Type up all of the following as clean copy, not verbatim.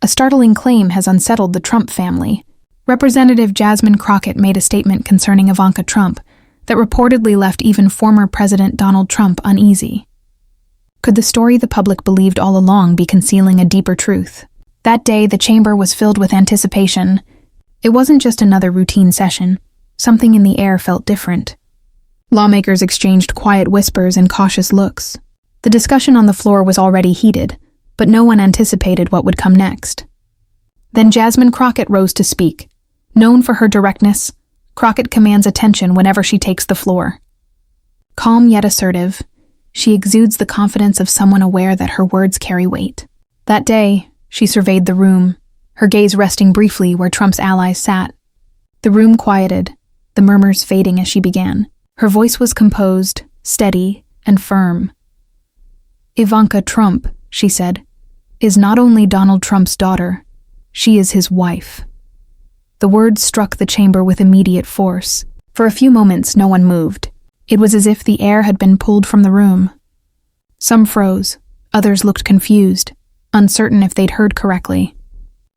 A startling claim has unsettled the Trump family. Representative Jasmine Crockett made a statement concerning Ivanka Trump that reportedly left even former President Donald Trump uneasy. Could the story the public believed all along be concealing a deeper truth? That day, the chamber was filled with anticipation. It wasn't just another routine session. Something in the air felt different. Lawmakers exchanged quiet whispers and cautious looks. The discussion on the floor was already heated, but no one anticipated what would come next. Then Jasmine Crockett rose to speak. Known for her directness, Crockett commands attention whenever she takes the floor. Calm yet assertive, she exudes the confidence of someone aware that her words carry weight. That day, she surveyed the room, her gaze resting briefly where Trump's allies sat. The room quieted, the murmurs fading as she began. Her voice was composed, steady, and firm. Ivanka Trump, she said, is not only Donald Trump's daughter, she is his wife. The words struck the chamber with immediate force. For a few moments, no one moved. It was as if the air had been pulled from the room. Some froze, others looked confused, uncertain if they'd heard correctly.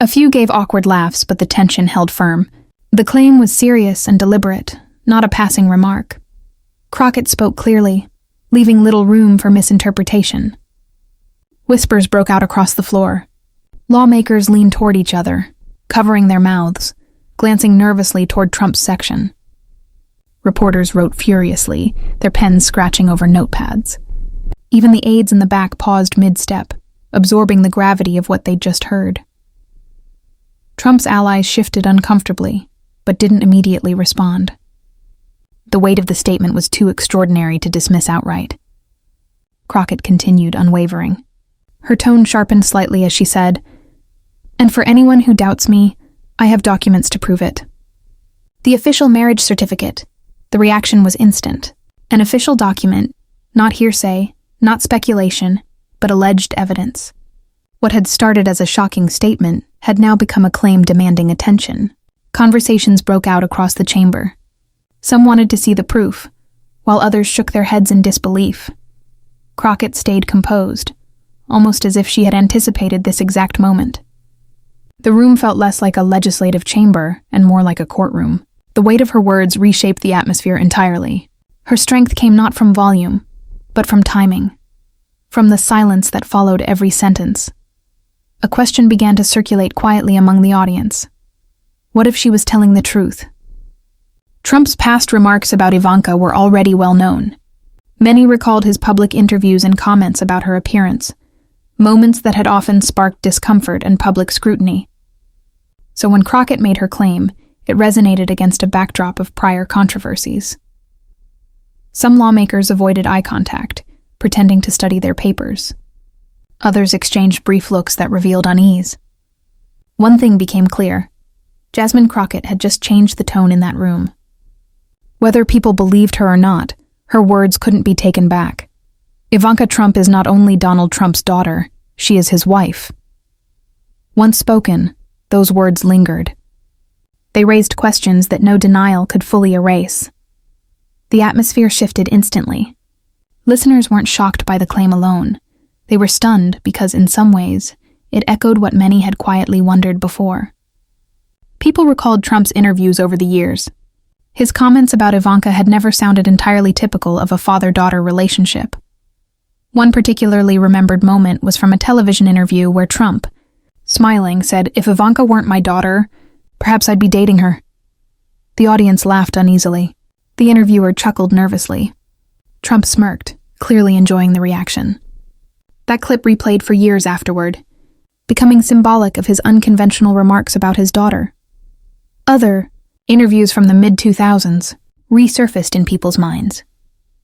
A few gave awkward laughs, but the tension held firm. The claim was serious and deliberate, not a passing remark. Crockett spoke clearly, leaving little room for misinterpretation. Whispers broke out across the floor. Lawmakers leaned toward each other, covering their mouths, glancing nervously toward Trump's section. Reporters wrote furiously, their pens scratching over notepads. Even the aides in the back paused mid-step, absorbing the gravity of what they'd just heard. Trump's allies shifted uncomfortably, but didn't immediately respond. The weight of the statement was too extraordinary to dismiss outright. Crockett continued, unwavering. Her tone sharpened slightly as she said, "And for anyone who doubts me, I have documents to prove it." The official marriage certificate. The reaction was instant. An official document, not hearsay, not speculation, but alleged evidence. What had started as a shocking statement had now become a claim demanding attention. Conversations broke out across the chamber. Some wanted to see the proof, while others shook their heads in disbelief. Crockett stayed composed, almost as if she had anticipated this exact moment. The room felt less like a legislative chamber and more like a courtroom. The weight of her words reshaped the atmosphere entirely. Her strength came not from volume, but from timing, from the silence that followed every sentence. A question began to circulate quietly among the audience. What if she was telling the truth? Trump's past remarks about Ivanka were already well known. Many recalled his public interviews and comments about her appearance, moments that had often sparked discomfort and public scrutiny. So when Crockett made her claim, it resonated against a backdrop of prior controversies. Some lawmakers avoided eye contact, pretending to study their papers. Others exchanged brief looks that revealed unease. One thing became clear. Jasmine Crockett had just changed the tone in that room. Whether people believed her or not, her words couldn't be taken back. Ivanka Trump is not only Donald Trump's daughter, she is his wife. Once spoken, those words lingered. They raised questions that no denial could fully erase. The atmosphere shifted instantly. Listeners weren't shocked by the claim alone. They were stunned because, in some ways, it echoed what many had quietly wondered before. People recalled Trump's interviews over the years. His comments about Ivanka had never sounded entirely typical of a father-daughter relationship. One particularly remembered moment was from a television interview where Trump, smiling, said, "If Ivanka weren't my daughter, perhaps I'd be dating her." The audience laughed uneasily. The interviewer chuckled nervously. Trump smirked, clearly enjoying the reaction. That clip replayed for years afterward, becoming symbolic of his unconventional remarks about his daughter. Other interviews from the mid-2000s resurfaced in people's minds.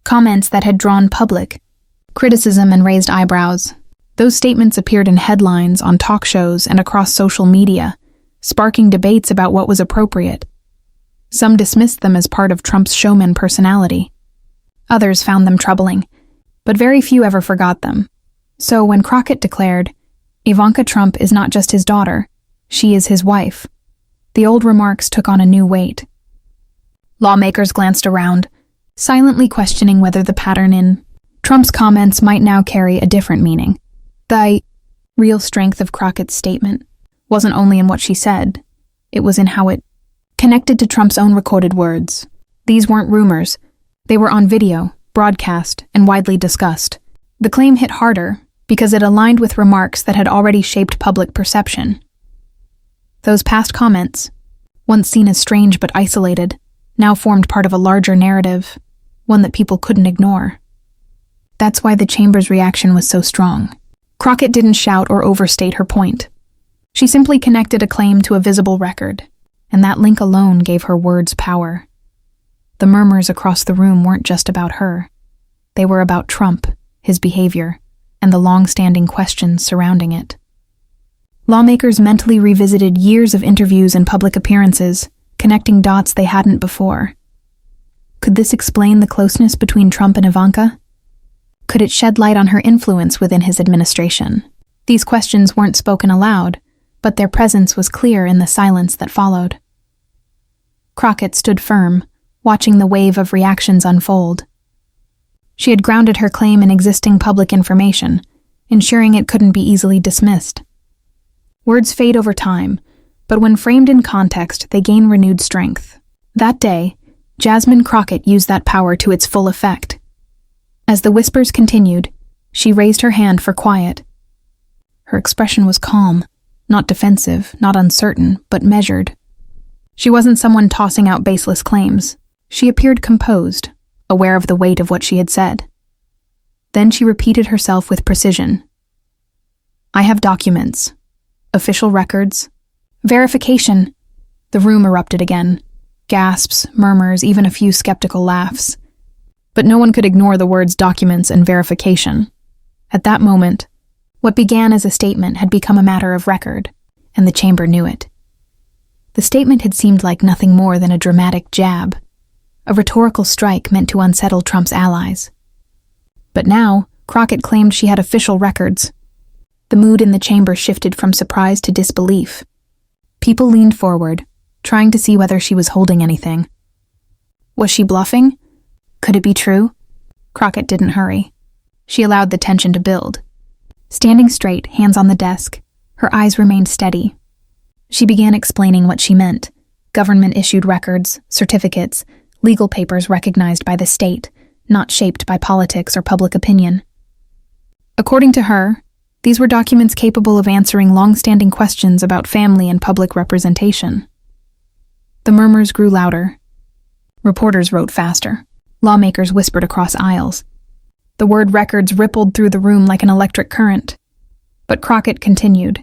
Comments that had drawn public criticism and raised eyebrows. Those statements appeared in headlines, on talk shows, and across social media, sparking debates about what was appropriate. Some dismissed them as part of Trump's showman personality. Others found them troubling, but very few ever forgot them. So when Crockett declared, "Ivanka Trump is not just his daughter, she is his wife," the old remarks took on a new weight. Lawmakers glanced around, silently questioning whether the pattern in Trump's comments might now carry a different meaning. The real strength of Crockett's statement wasn't only in what she said, it was in how it connected to Trump's own recorded words. These weren't rumors. They were on video, broadcast, and widely discussed. The claim hit harder because it aligned with remarks that had already shaped public perception. Those past comments, once seen as strange but isolated, now formed part of a larger narrative, one that people couldn't ignore. That's why the chamber's reaction was so strong. Crockett didn't shout or overstate her point. She simply connected a claim to a visible record, and that link alone gave her words power. The murmurs across the room weren't just about her. They were about Trump, his behavior, and the long-standing questions surrounding it. Lawmakers mentally revisited years of interviews and public appearances, connecting dots they hadn't before. Could this explain the closeness between Trump and Ivanka? Could it shed light on her influence within his administration? These questions weren't spoken aloud, but their presence was clear in the silence that followed. Crockett stood firm, watching the wave of reactions unfold. She had grounded her claim in existing public information, ensuring it couldn't be easily dismissed. Words fade over time, but when framed in context, they gain renewed strength. That day, Jasmine Crockett used that power to its full effect. As the whispers continued, she raised her hand for quiet. Her expression was calm, not defensive, not uncertain, but measured. She wasn't someone tossing out baseless claims. She appeared composed, aware of the weight of what she had said. Then she repeated herself with precision. I have documents, official records, verification. The room erupted again. Gasps, murmurs, even a few skeptical laughs. But no one could ignore the words documents and verification. At that moment, what began as a statement had become a matter of record, and the chamber knew it. The statement had seemed like nothing more than a dramatic jab, a rhetorical strike meant to unsettle Trump's allies. But now, Crockett claimed she had official records. The mood in the chamber shifted from surprise to disbelief. People leaned forward, trying to see whether she was holding anything. Was she bluffing? Could it be true? Crockett didn't hurry. She allowed the tension to build. Standing straight, hands on the desk, her eyes remained steady. She began explaining what she meant. Government-issued records, certificates, legal papers recognized by the state, not shaped by politics or public opinion. According to her, these were documents capable of answering long-standing questions about family and public representation. The murmurs grew louder. Reporters wrote faster. Lawmakers whispered across aisles. The word records rippled through the room like an electric current. But Crockett continued.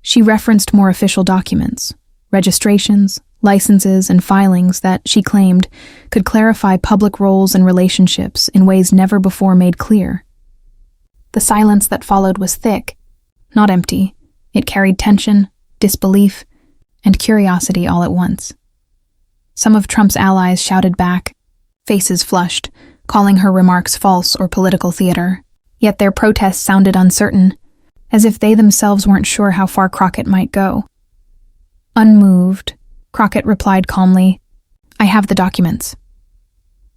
She referenced more official documents, registrations, licenses, and filings that, she claimed, could clarify public roles and relationships in ways never before made clear. The silence that followed was thick, not empty. It carried tension, disbelief, and curiosity all at once. Some of Trump's allies shouted back, faces flushed, calling her remarks false or political theater. Yet their protests sounded uncertain, as if they themselves weren't sure how far Crockett might go. Unmoved, Crockett replied calmly, I have the documents.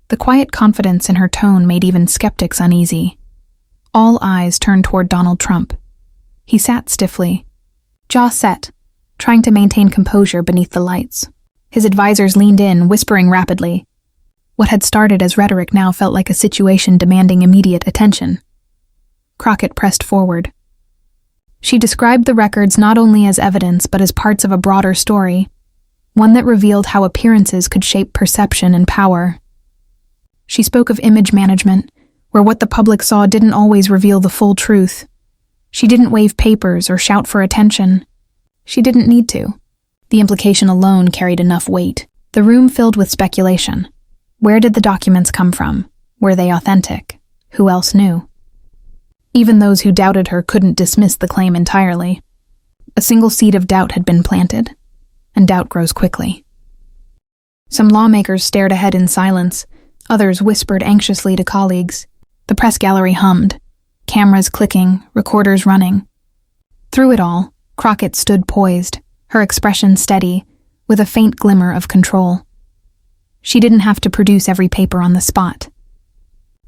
The quiet confidence in her tone made even skeptics uneasy. All eyes turned toward Donald Trump. He sat stiffly, jaw set, trying to maintain composure beneath the lights. His advisors leaned in, whispering rapidly. What had started as rhetoric now felt like a situation demanding immediate attention. Crockett pressed forward. She described the records not only as evidence but as parts of a broader story, one that revealed how appearances could shape perception and power. She spoke of image management, where what the public saw didn't always reveal the full truth. She didn't wave papers or shout for attention. She didn't need to. The implication alone carried enough weight. The room filled with speculation. Where did the documents come from? Were they authentic? Who else knew? Even those who doubted her couldn't dismiss the claim entirely. A single seed of doubt had been planted, and doubt grows quickly. Some lawmakers stared ahead in silence. Others whispered anxiously to colleagues. The press gallery hummed, cameras clicking, recorders running. Through it all, Crockett stood poised, her expression steady, with a faint glimmer of control. She didn't have to produce every paper on the spot.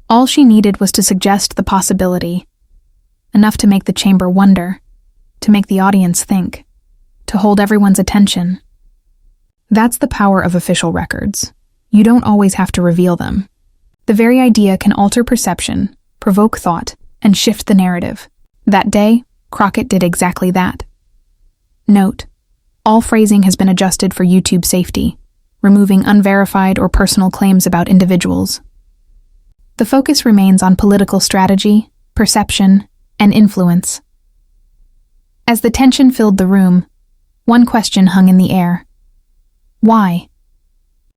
All she needed was to suggest the possibility, enough to make the chamber wonder, to make the audience think, to hold everyone's attention. That's the power of official records. You don't always have to reveal them. The very idea can alter perception, provoke thought, and shift the narrative. That day, Crockett did exactly that. Note: all phrasing has been adjusted for YouTube safety, removing unverified or personal claims about individuals. The focus remains on political strategy, perception, and influence. As the tension filled the room, one question hung in the air. Why?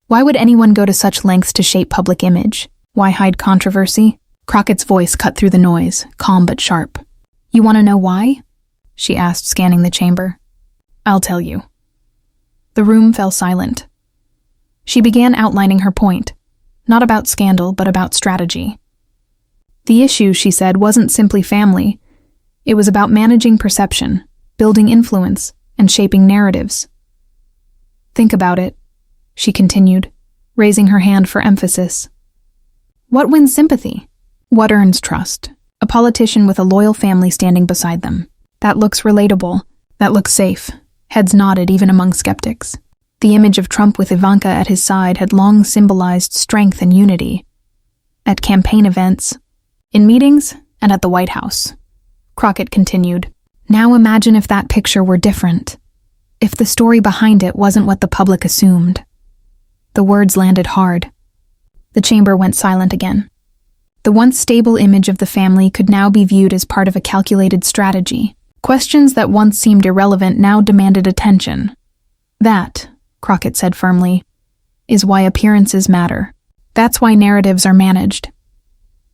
Why would anyone go to such lengths to shape public image? Why hide controversy? Crockett's voice cut through the noise, calm but sharp. You want to know why? She asked, scanning the chamber. I'll tell you. The room fell silent. She began outlining her point, not about scandal, but about strategy. The issue, she said, wasn't simply family. It was about managing perception, building influence, and shaping narratives. Think about it, she continued, raising her hand for emphasis. What wins sympathy? What earns trust? A politician with a loyal family standing beside them. That looks relatable. That looks safe. Heads nodded even among skeptics. The image of Trump with Ivanka at his side had long symbolized strength and unity. At campaign events, in meetings, and at the White House. Crockett continued, now imagine if that picture were different. If the story behind it wasn't what the public assumed. The words landed hard. The chamber went silent again. The once stable image of the family could now be viewed as part of a calculated strategy. Questions that once seemed irrelevant now demanded attention. That, Crockett said firmly, is why appearances matter. That's why narratives are managed.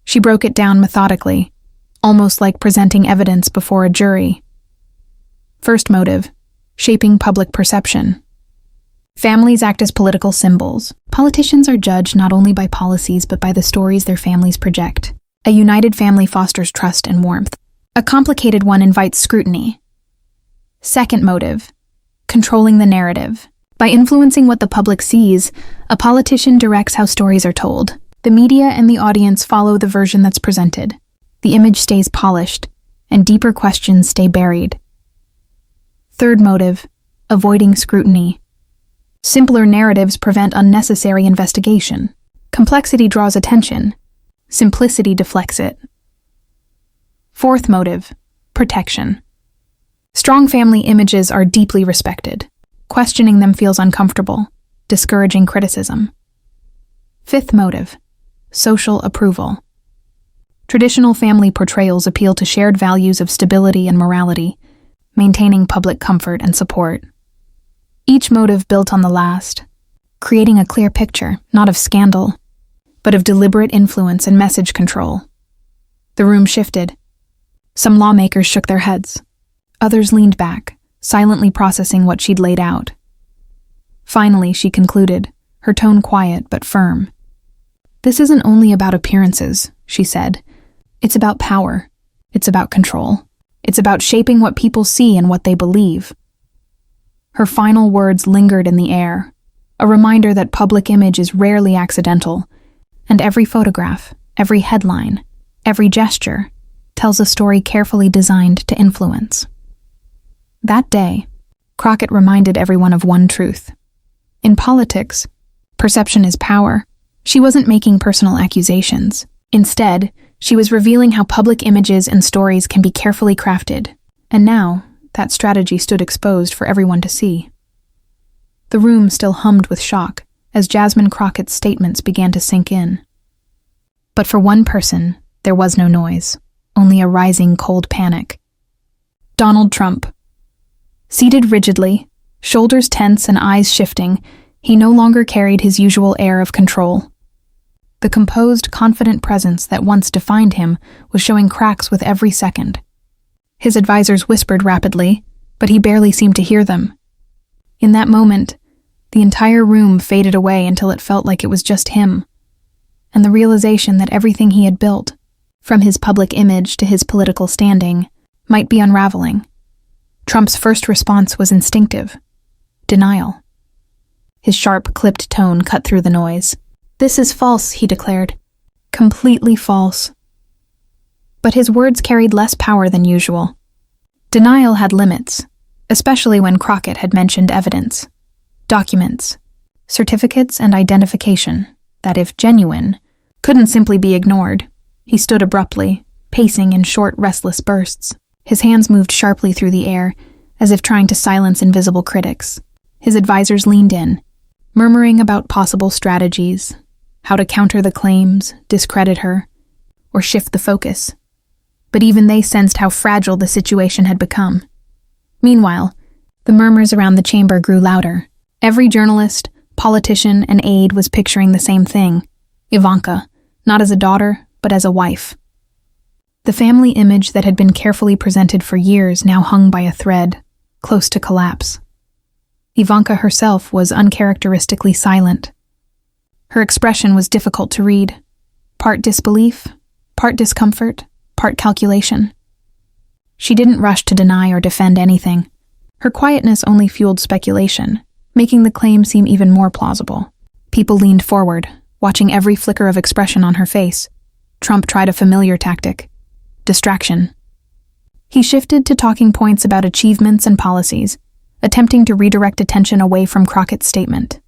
She broke it down methodically, almost like presenting evidence before a jury. First motive, shaping public perception. Families act as political symbols. Politicians are judged not only by policies but by the stories their families project. A united family fosters trust and warmth. A complicated one invites scrutiny. Second motive, controlling the narrative. By influencing what the public sees, a politician directs how stories are told. The media and the audience follow the version that's presented. The image stays polished, and deeper questions stay buried. Third motive, avoiding scrutiny. Simpler narratives prevent unnecessary investigation. Complexity draws attention. Simplicity deflects it. Fourth motive, protection. Strong family images are deeply respected. Questioning them feels uncomfortable, discouraging criticism. Fifth motive, social approval. Traditional family portrayals appeal to shared values of stability and morality, maintaining public comfort and support. Each motive built on the last, creating a clear picture, not of scandal, but of deliberate influence and message control. The room shifted. Some lawmakers shook their heads. Others leaned back, silently processing what she'd laid out. Finally, she concluded, her tone quiet but firm. This isn't only about appearances, she said. It's about power. It's about control. It's about shaping what people see and what they believe. Her final words lingered in the air, a reminder that public image is rarely accidental, and every photograph, every headline, every gesture tells a story carefully designed to influence. That day, Crockett reminded everyone of one truth. In politics, perception is power. She wasn't making personal accusations. Instead, she was revealing how public images and stories can be carefully crafted, and now, that strategy stood exposed for everyone to see. The room still hummed with shock as Jasmine Crockett's statements began to sink in. But for one person, there was no noise, only a rising cold panic. Donald Trump. Seated rigidly, shoulders tense and eyes shifting, he no longer carried his usual air of control. The composed, confident presence that once defined him was showing cracks with every second. His advisors whispered rapidly, but he barely seemed to hear them. In that moment, the entire room faded away until it felt like it was just him, and the realization that everything he had built, from his public image to his political standing, might be unraveling. Trump's first response was instinctive: denial. His sharp, clipped tone cut through the noise. "This is false," he declared. "Completely false." But his words carried less power than usual. Denial had limits, especially when Crockett had mentioned evidence, documents, certificates, and identification that, if genuine, couldn't simply be ignored. He stood abruptly, pacing in short, restless bursts. His hands moved sharply through the air, as if trying to silence invisible critics. His advisors leaned in, murmuring about possible strategies, how to counter the claims, discredit her, or shift the focus. But even they sensed how fragile the situation had become. Meanwhile, the murmurs around the chamber grew louder. Every journalist, politician, and aide was picturing the same thing: Ivanka, not as a daughter, but as a wife. The family image that had been carefully presented for years now hung by a thread, close to collapse. Ivanka herself was uncharacteristically silent. Her expression was difficult to read, part disbelief, part discomfort, part calculation. She didn't rush to deny or defend anything. Her quietness only fueled speculation, making the claim seem even more plausible. People leaned forward, watching every flicker of expression on her face. Trump tried a familiar tactic: distraction. He shifted to talking points about achievements and policies, attempting to redirect attention away from Crockett's statement.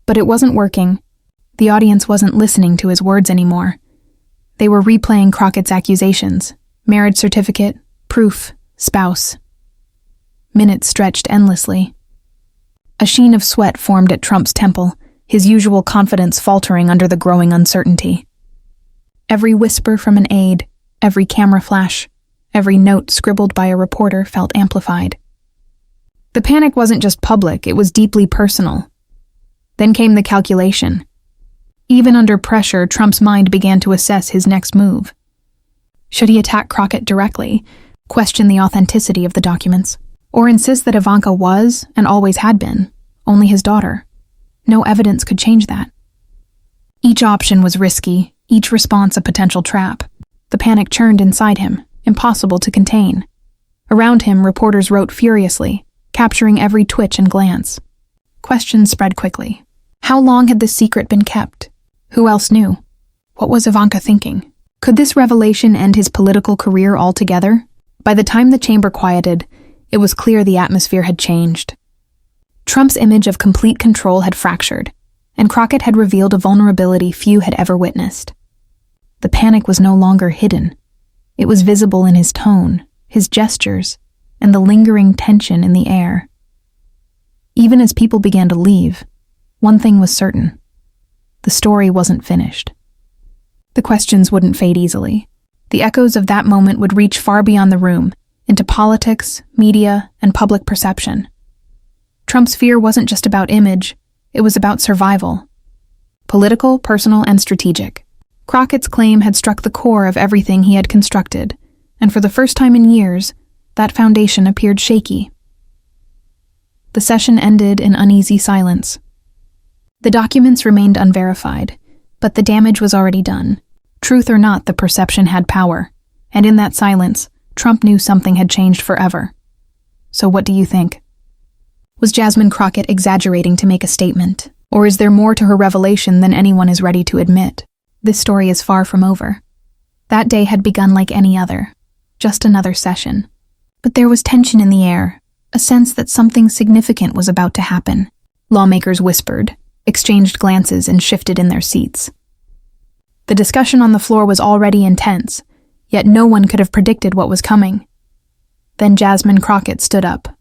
But it wasn't working. The audience wasn't listening to his words anymore. They were replaying Crockett's accusations: marriage certificate, proof, spouse. Minutes stretched endlessly. A sheen of sweat formed at Trump's temple, his usual confidence faltering under the growing uncertainty. Every whisper from an aide, every camera flash, every note scribbled by a reporter felt amplified. The panic wasn't just public, it was deeply personal. Then came the calculation. Even under pressure, Trump's mind began to assess his next move. Should he attack Crockett directly, question the authenticity of the documents, or insist that Ivanka was, and always had been, only his daughter? No evidence could change that. Each option was risky, each response a potential trap. The panic churned inside him, impossible to contain. Around him, reporters wrote furiously, capturing every twitch and glance. Questions spread quickly. How long had this secret been kept? Who else knew? What was Ivanka thinking? Could this revelation end his political career altogether? By the time the chamber quieted, it was clear the atmosphere had changed. Trump's image of complete control had fractured, and Crockett had revealed a vulnerability few had ever witnessed. The panic was no longer hidden. It was visible in his tone, his gestures, and the lingering tension in the air. Even as people began to leave, one thing was certain: the story wasn't finished. The questions wouldn't fade easily. The echoes of that moment would reach far beyond the room, into politics, media, and public perception. Trump's fear wasn't just about image, it was about survival. Political, personal, and strategic. Crockett's claim had struck the core of everything he had constructed, and for the first time in years, that foundation appeared shaky. The session ended in uneasy silence. The documents remained unverified, but the damage was already done. Truth or not, the perception had power, and in that silence, Trump knew something had changed forever. So what do you think? Was Jasmine Crockett exaggerating to make a statement, or is there more to her revelation than anyone is ready to admit? This story is far from over. That day had begun like any other, just another session. But there was tension in the air, a sense that something significant was about to happen. Lawmakers whispered, exchanged glances, and shifted in their seats. The discussion on the floor was already intense, yet no one could have predicted what was coming. Then Jasmine Crockett stood up.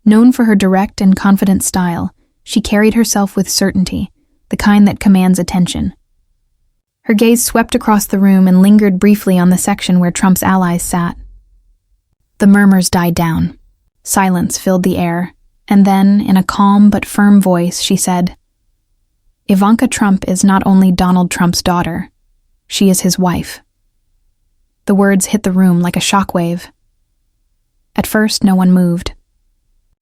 Known for her direct and confident style, she carried herself with certainty, the kind that commands attention. Her gaze swept across the room and lingered briefly on the section where Trump's allies sat. The murmurs died down. Silence filled the air, and then, in a calm but firm voice, she said, "Ivanka Trump is not only Donald Trump's daughter, she is his wife." The words hit the room like a shockwave. At first, no one moved.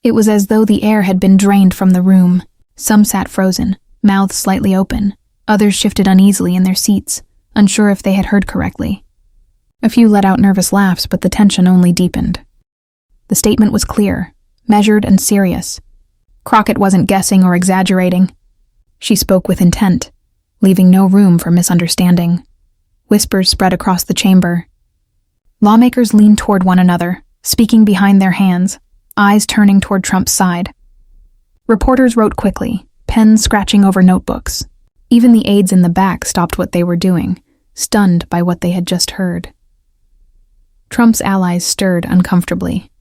It was as though the air had been drained from the room. Some sat frozen, mouths slightly open. Others shifted uneasily in their seats, unsure if they had heard correctly. A few let out nervous laughs, but the tension only deepened. The statement was clear, measured, and serious. Crockett wasn't guessing or exaggerating. She spoke with intent, leaving no room for misunderstanding. Whispers spread across the chamber. Lawmakers leaned toward one another, speaking behind their hands, eyes turning toward Trump's side. Reporters wrote quickly, pens scratching over notebooks. Even the aides in the back stopped what they were doing, stunned by what they had just heard. Trump's allies stirred uncomfortably.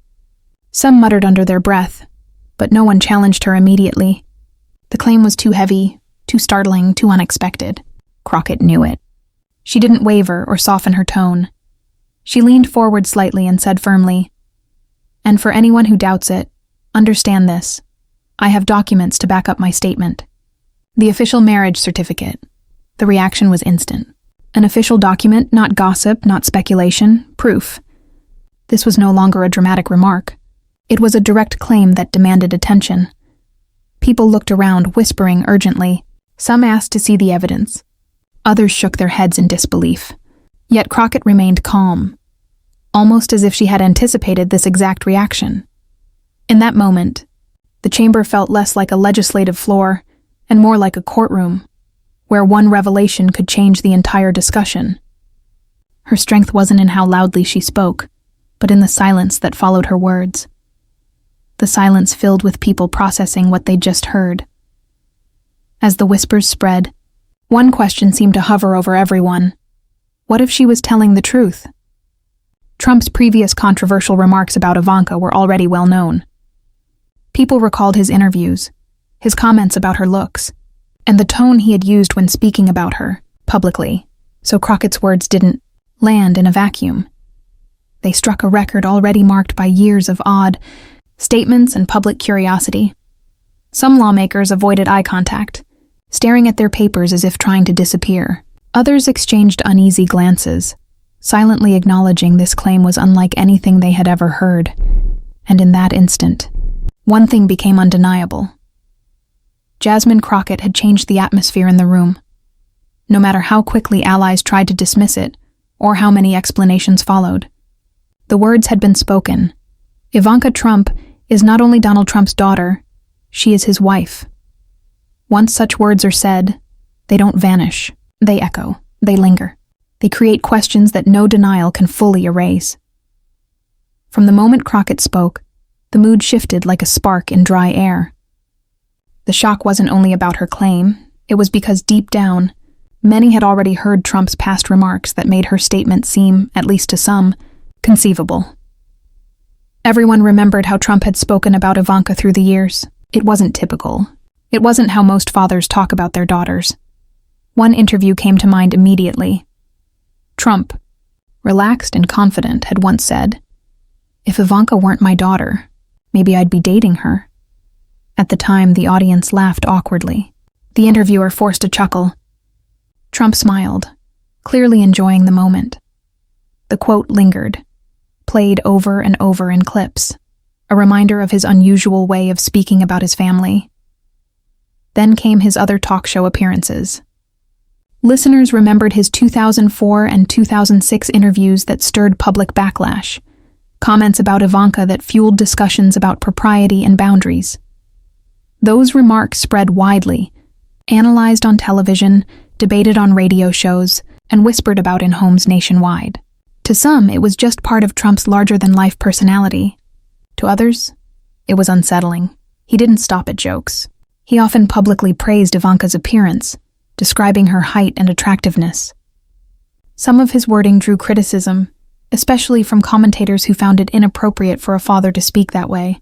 Some muttered under their breath, but no one challenged her immediately. The claim was too heavy, too startling, too unexpected. Crockett knew it. She didn't waver or soften her tone. She leaned forward slightly and said firmly, "And for anyone who doubts it, understand this. I have documents to back up my statement. The official marriage certificate." The reaction was instant. An official document, not gossip, not speculation, proof. This was no longer a dramatic remark. It was a direct claim that demanded attention. People looked around, whispering urgently. Some asked to see the evidence. Others shook their heads in disbelief. Yet Crockett remained calm, almost as if she had anticipated this exact reaction. In that moment, the chamber felt less like a legislative floor and more like a courtroom, where one revelation could change the entire discussion. Her strength wasn't in how loudly she spoke, but in the silence that followed her words. The silence filled with people processing what they'd just heard. As the whispers spread, one question seemed to hover over everyone. What if she was telling the truth? Trump's previous controversial remarks about Ivanka were already well known. People recalled his interviews, his comments about her looks, and the tone he had used when speaking about her, publicly, so Crockett's words didn't land in a vacuum. They struck a record already marked by years of odd statements and public curiosity. Some lawmakers avoided eye contact, staring at their papers as if trying to disappear. Others exchanged uneasy glances, silently acknowledging this claim was unlike anything they had ever heard. And in that instant, one thing became undeniable. Jasmine Crockett had changed the atmosphere in the room. No matter how quickly allies tried to dismiss it, or how many explanations followed, the words had been spoken. Ivanka Trump is not only Donald Trump's daughter, she is his wife. Once such words are said, they don't vanish. They echo. They linger. They create questions that no denial can fully erase. From the moment Crockett spoke, the mood shifted like a spark in dry air. The shock wasn't only about her claim, it was because deep down, many had already heard Trump's past remarks that made her statement seem, at least to some, conceivable. Everyone remembered how Trump had spoken about Ivanka through the years. It wasn't typical. It wasn't how most fathers talk about their daughters. One interview came to mind immediately. Trump, relaxed and confident, had once said, "If Ivanka weren't my daughter, maybe I'd be dating her." At the time, the audience laughed awkwardly. The interviewer forced a chuckle. Trump smiled, clearly enjoying the moment. The quote lingered, played over and over in clips, a reminder of his unusual way of speaking about his family. Then came his other talk show appearances. Listeners remembered his 2004 and 2006 interviews that stirred public backlash, comments about Ivanka that fueled discussions about propriety and boundaries. Those remarks spread widely, analyzed on television, debated on radio shows, and whispered about in homes nationwide. To some, it was just part of Trump's larger-than-life personality. To others, it was unsettling. He didn't stop at jokes. He often publicly praised Ivanka's appearance, describing her height and attractiveness. Some of his wording drew criticism, especially from commentators who found it inappropriate for a father to speak that way.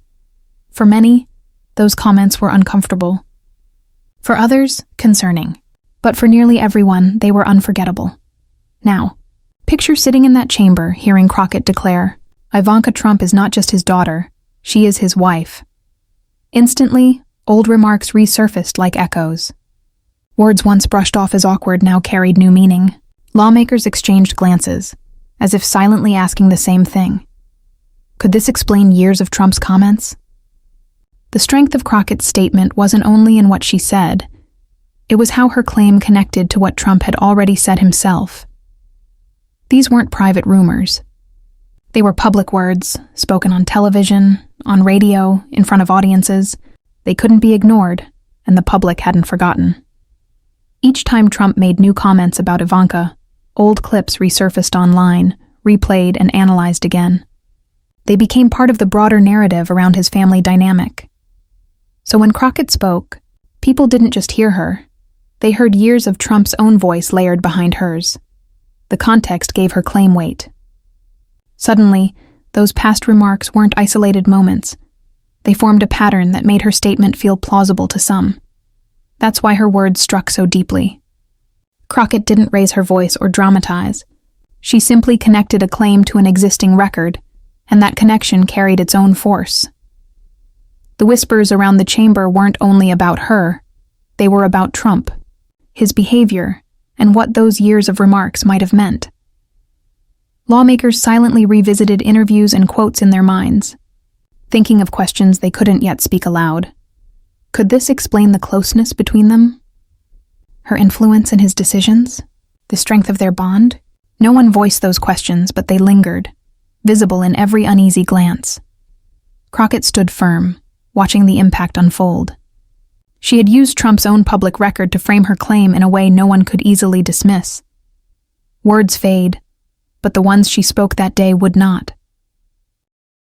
For many, those comments were uncomfortable. For others, concerning. But for nearly everyone, they were unforgettable. Now, picture sitting in that chamber, hearing Crockett declare, "Ivanka Trump is not just his daughter, she is his wife." Instantly, old remarks resurfaced like echoes. Words once brushed off as awkward now carried new meaning. Lawmakers exchanged glances, as if silently asking the same thing. Could this explain years of Trump's comments? The strength of Crockett's statement wasn't only in what she said, it was how her claim connected to what Trump had already said himself. These weren't private rumors. They were public words, spoken on television, on radio, in front of audiences. They couldn't be ignored, and the public hadn't forgotten. Each time Trump made new comments about Ivanka, old clips resurfaced online, replayed and analyzed again. They became part of the broader narrative around his family dynamic. So when Crockett spoke, people didn't just hear her. They heard years of Trump's own voice layered behind hers. The context gave her claim weight. Suddenly, those past remarks weren't isolated moments. They formed a pattern that made her statement feel plausible to some. That's why her words struck so deeply. Crockett didn't raise her voice or dramatize. She simply connected a claim to an existing record, and that connection carried its own force. The whispers around the chamber weren't only about her. They were about Trump, his behavior, and what those years of remarks might have meant. Lawmakers silently revisited interviews and quotes in their minds, thinking of questions they couldn't yet speak aloud. Could this explain the closeness between them? Her influence in his decisions? The strength of their bond? No one voiced those questions, but they lingered, visible in every uneasy glance. Crockett stood firm, watching the impact unfold. She had used Trump's own public record to frame her claim in a way no one could easily dismiss. Words fade, but the ones she spoke that day would not.